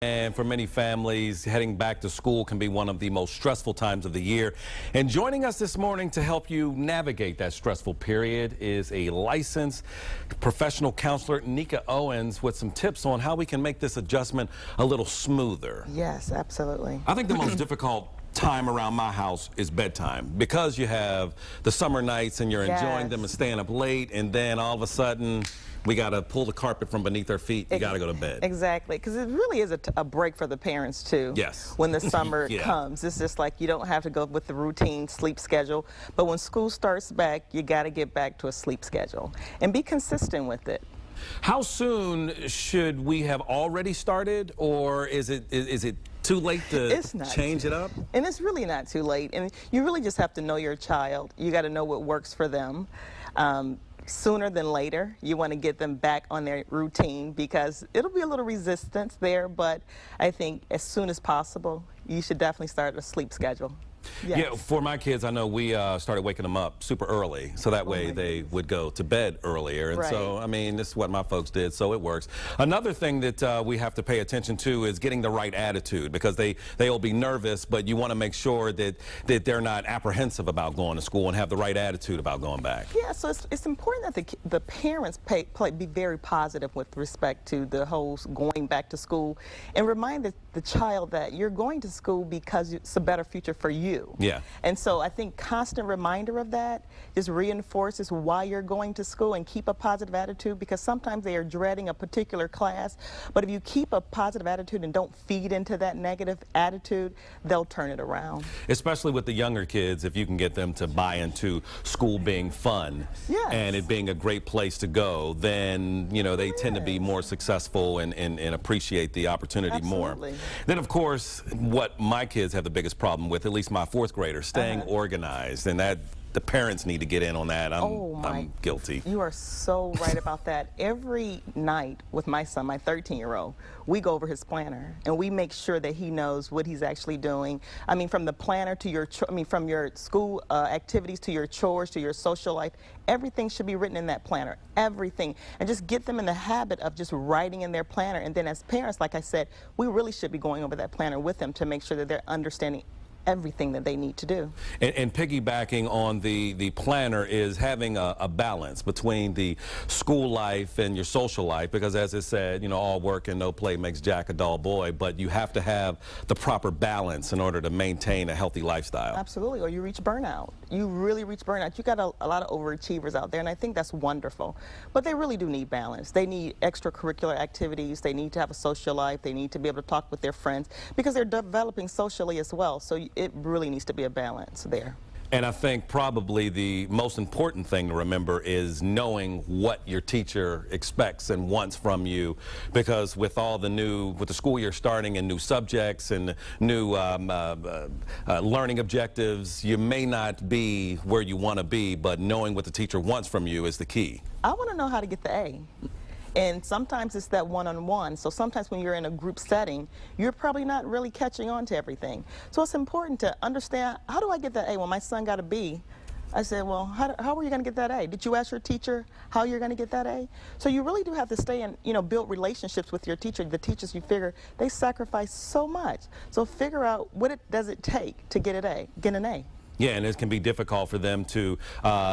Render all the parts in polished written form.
And for many families, heading back to school can be one of the most stressful times of the year. And joining us this morning to help you navigate that stressful period is a licensed professional counselor, Nika Owens, with some tips on how we can make this adjustment a little smoother. Yes, absolutely. I think the most difficult time around my house is bedtime, because you have the summer nights and you're enjoying them and staying up late, and then all of a sudden we got to pull the carpet from beneath our feet. You got to go to bed. Exactly, because it really is a break for the parents too. Yes. When the summer Yeah. comes, it's just like you don't have to go with the routine sleep schedule. But when school starts back, you got to get back to a sleep schedule and be consistent with it. How soon should we have already started, or is it too late to change it up? And it's really not too late. And you really just have to know your child. You got to know what works for them. Sooner than later, you want to get them back on their routine, because it'll be a little resistance there, but I think as soon as possible, you should definitely start a sleep schedule. Yes. Yeah, for my kids, I know we started waking them up super early, so that way they would go to bed earlier. And so, I mean, this is what my folks did, so it works. Another thing that we have to pay attention to is getting the right attitude, because they'll be nervous, but you want to make sure that they're not apprehensive about going to school and have the right attitude about going back. Yeah, so it's important that the parents be very positive with respect to the whole going back to school, and remind the child that you're going to school because it's a better future for you. Yeah. And so I think constant reminder of that just reinforces why you're going to school, and keep a positive attitude, because sometimes they are dreading a particular class. But if you keep a positive attitude and don't feed into that negative attitude, they'll turn it around. Especially with the younger kids, if you can get them to buy into school being fun and it being a great place to go, then, you know, they tend to be more successful and appreciate the opportunity more. Then, of course, what my kids have the biggest problem with, at least my fourth grader, staying organized, and that the parents need to get in on that. I'm guilty. You are so right about that. Every night with my son, my 13-year-old, we go over his planner and we make sure that he knows what he's actually doing. I mean, from the planner to your, from your school activities to your chores to your social life, everything should be written in that planner. Everything. And just get them in the habit of just writing in their planner. And then as parents, like I said, we really should be going over that planner with them to make sure that they're understanding everything that they need to do. And piggybacking on the planner is having a balance between the school life and your social life, because as I said, you know, all work and no play makes Jack a dull boy, but you have to have the proper balance in order to maintain a healthy lifestyle. Absolutely, or you reach burnout. You really reach burnout. You got a lot of overachievers out there, and I think that's wonderful. But they really do need balance. They need extracurricular activities. They need to have a social life. They need to be able to talk with their friends, because they're developing socially as well. So it really needs to be a balance there. And I think probably the most important thing to remember is knowing what your teacher expects and wants from you, because with all the with the school year starting and new subjects and new learning objectives, you may not be where you want to be, but knowing what the teacher wants from you is the key. I want to know how to get the A. And sometimes it's that one-on-one. So sometimes when you're in a group setting, you're probably not really catching on to everything. So it's important to understand, how do I get that A? When my son got a B, I said, well, how were you going to get that A? Did you ask your teacher how you're going to get that A? So you really do have to stay and, you know, build relationships with your teacher. The teachers, you figure, they sacrifice so much. So figure out what does it take to get an A. Yeah, and it can be difficult for them to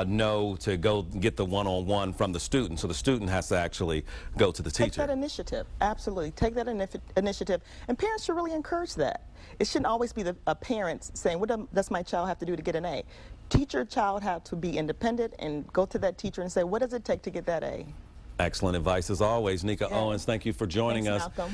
know to go get the one-on-one from the student, so the student has to actually go to the teacher. Take that initiative, absolutely. Take that initiative, and parents should really encourage that. It shouldn't always be the parents saying, what does my child have to do to get an A? Teach your child how to be independent and go to that teacher and say, what does it take to get that A? Excellent advice as always. Nika Owens, thank you for joining us. Malcolm.